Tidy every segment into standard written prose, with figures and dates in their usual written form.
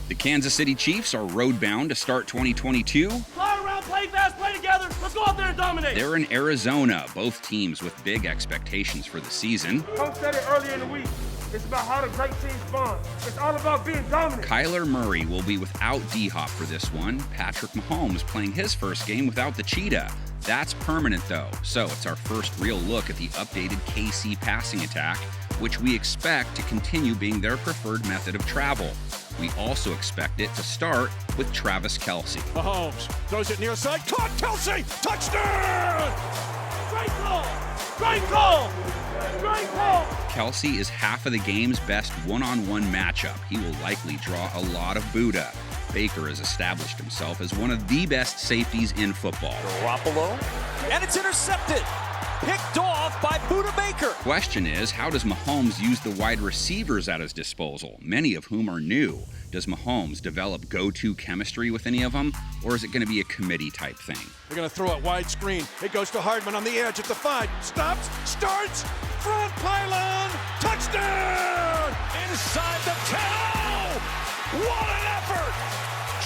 The Kansas City Chiefs are road-bound to start 2022. Fly around, play fast, play together. Let's go out there and dominate. They're in Arizona, both teams with big expectations for the season. Coach said it earlier in the week. It's about how the great teams bond. It's all about being dominant. Kyler Murray will be without D-Hop for this one. Patrick Mahomes playing his first game without the Cheetah. That's permanent though, so it's our first real look at the updated KC passing attack, which we expect to continue being their preferred method of travel. We also expect it to start with Travis Kelce. Mahomes throws it near side, caught Kelce, touchdown! Great call! Great call! Great call! Kelce is half of the game's best one-on-one matchup. He will likely draw a lot of Buddha. Baker has established himself as one of the best safeties in football. Garoppolo, and it's intercepted. Picked off by Buddha Baker. Question is, how does Mahomes use the wide receivers at his disposal, many of whom are new? Does Mahomes develop go-to chemistry with any of them, or is it going to be a committee-type thing? They're going to throw it wide screen. It goes to Hardman on the edge at the 5. Stops, starts, front pylon, touchdown! Inside the 10. Oh! What an effort!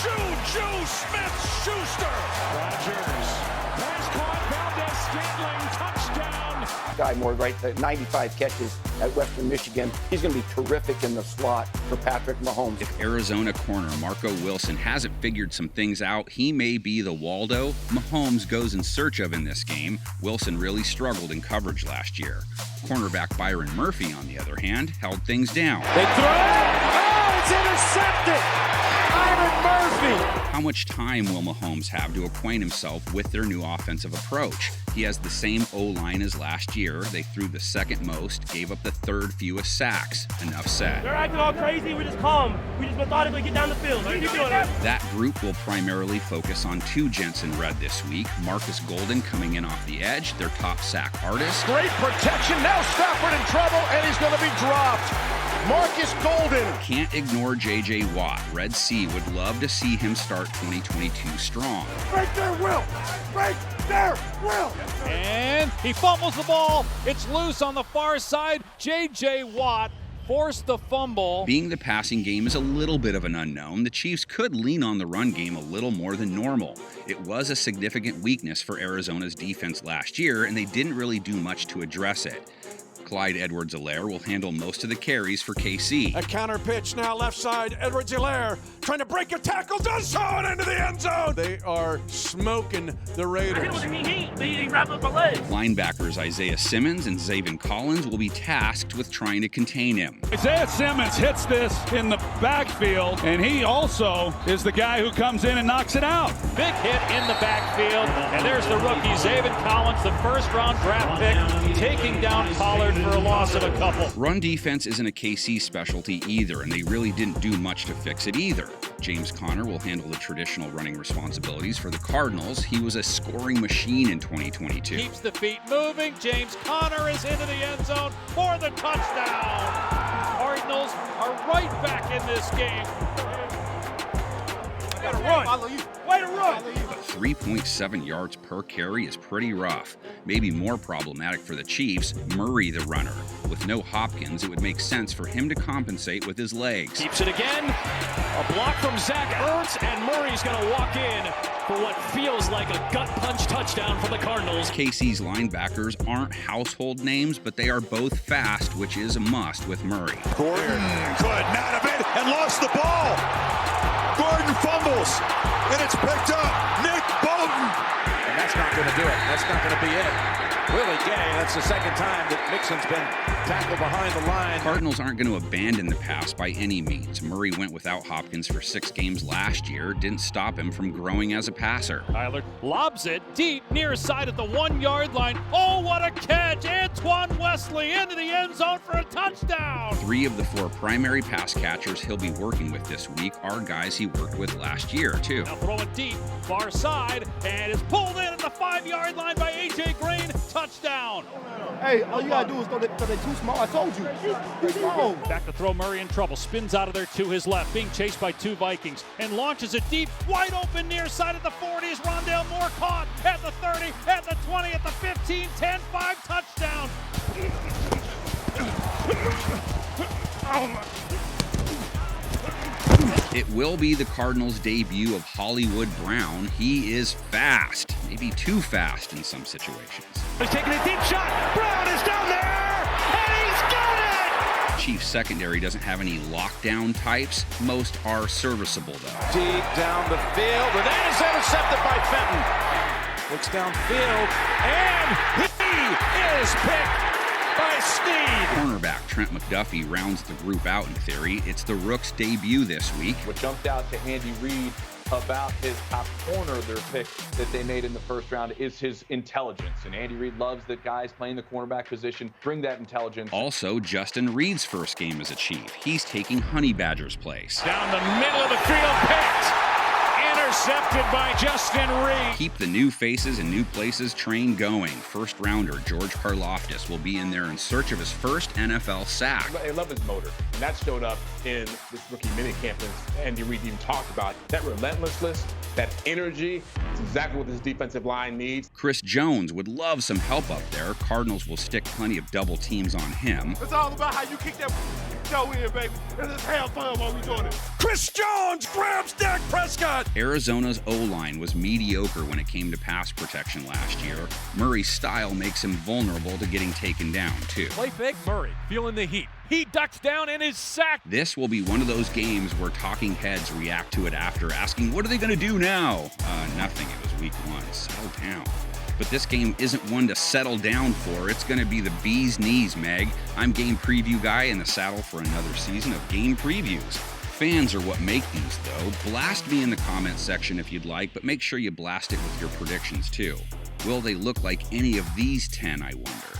Juju Smith-Schuster. Rodgers. Pass caught, Valdez-Scantling, touchdown. Guy Moore, right, 95 catches at Western Michigan. He's going to be terrific in the slot for Patrick Mahomes. If Arizona corner Marco Wilson hasn't figured some things out, he may be the Waldo Mahomes goes in search of in this game. Wilson really struggled in coverage last year. Cornerback Byron Murphy, on the other hand, held things down. They throw it. Oh, it's intercepted. Byron Murphy. How much time will Mahomes have to acquaint himself with their new offensive approach? He has the same O-line as last year. They threw the second most, gave up the third fewest sacks. Enough said. They're acting all crazy. We're just calm. We just methodically get down the field. Keep doing it. That group will primarily focus on two gents in red this week. Marcus Golden coming in off the edge, their top sack artist. Great protection. Now Stafford in trouble, and he's going to be dropped. Marcus Golden. Can't ignore J.J. Watt. Red Sea would love to see him start 2022 strong. Right there, Will. Right there, Will. And he fumbles the ball. It's loose on the far side. J.J. Watt forced the fumble. Being the passing game is a little bit of an unknown, the Chiefs could lean on the run game a little more than normal. It was a significant weakness for Arizona's defense last year, and they didn't really do much to address it. CLYDE Edwards-HELAIRE will handle most of the carries for KC. A counter pitch now left side. Edwards-HELAIRE trying to break a tackle, does so, and into the end zone. They are smoking the Raiders. He wrapped up my legs. Linebackers Isaiah Simmons and ZAVEN Collins will be tasked with trying to contain him. Isaiah Simmons hits this in the backfield, and he also is the guy who comes in and knocks it out. Big hit in the backfield, and there's the rookie, ZAVEN Collins, the first-round draft pick, taking down Pollard for a loss of a couple. Run defense isn't a KC specialty either, and they really didn't do much to fix it either. James Conner will handle the traditional running responsibilities for the Cardinals. He was a scoring machine in 2022. Keeps the feet moving. James Conner is into the end zone for the touchdown. Cardinals are right back in this game. Way to run. Way to run. 3.7 yards per carry is pretty rough. Maybe more problematic for the Chiefs, Murray the runner. With no Hopkins, it would make sense for him to compensate with his legs. Keeps it again. A block from Zach Ertz, and Murray's going to walk in for what feels like a gut punch touchdown for the Cardinals. KC's linebackers aren't household names, but they are both fast, which is a must with Murray. Gordon could not have been and lost the ball. Gordon fumbles, and it's picked up. Nick Bolton. And that's not going to do it. That's not going to be it. Willie Gay, that's the second time that Mixon's been tackled behind the line. Cardinals aren't going to abandon the pass by any means. Murray went without Hopkins for 6 games last year. Didn't stop him from growing as a passer. Tyler lobs it deep near side at the 1-yard line. Oh, what a catch! Antoine Wesley into the end zone for a touchdown! 3 of the 4 primary pass catchers he'll be working with this week are guys he worked with last year, too. Now throw it deep, far side, and is pulled in at the 5-yard line by A.J. Green. Touchdown! Hey, all you got to do is throw they're too small. I told you. They're small. Back to throw, Murray in trouble. Spins out of there to his left, being chased by 2 Vikings, and launches it deep, wide open near side at the 40 is Rondale Moore, caught at the 30, at the 20, at the 15, 10, 5, touchdown! Oh my. It will be the Cardinals' debut of Hollywood Brown. He is fast, maybe too fast in some situations. He's taking a deep shot. Brown is down there, and he's got it! Chiefs secondary doesn't have any lockdown types. Most are serviceable, though. Deep down the field, and that is intercepted by Fenton. Looks downfield, and he is picked by Snead. Cornerback Trent McDuffie rounds the group out in theory. It's the Rook's debut this week. What jumped out to Andy Reid about his top corner, their pick that they made in the first round, is his intelligence. And Andy Reid loves that guys playing the cornerback position bring that intelligence. Also, Justin Reed's first game as a Chief. He's taking Honey Badger's place. Down the middle of the field, picked. Intercepted by Justin Reed. Keep the new faces and new places train going. First rounder George Karlaftis will be in there in search of his first NFL sack. I love his motor, and that showed up in this rookie minicamp, as Andy Reid even talked about. That relentlessness, that energy, it's exactly what this defensive line needs. Chris Jones would love some help up there. Cardinals will stick plenty of double teams on him. It's all about how you kick that dough in, baby. And just have fun while we doing it. Chris Jones grabs Dak Prescott. Arizona's O-line was mediocre when it came to pass protection last year. Murray's style makes him vulnerable to getting taken down, too. Play fake, Murray, feeling the heat. He ducks down and is sacked. This will be one of those games where talking heads react to it after, asking, what are they going to do now? Nothing. It was week 1. Settle down. But this game isn't one to settle down for. It's going to be the bee's knees, Meg. I'm Game Preview Guy in the saddle for another season of Game Previews. Fans are what make these, though. Blast me in the comments section if you'd like, but make sure you blast it with your predictions, too. Will they look like any of these 10, I wonder?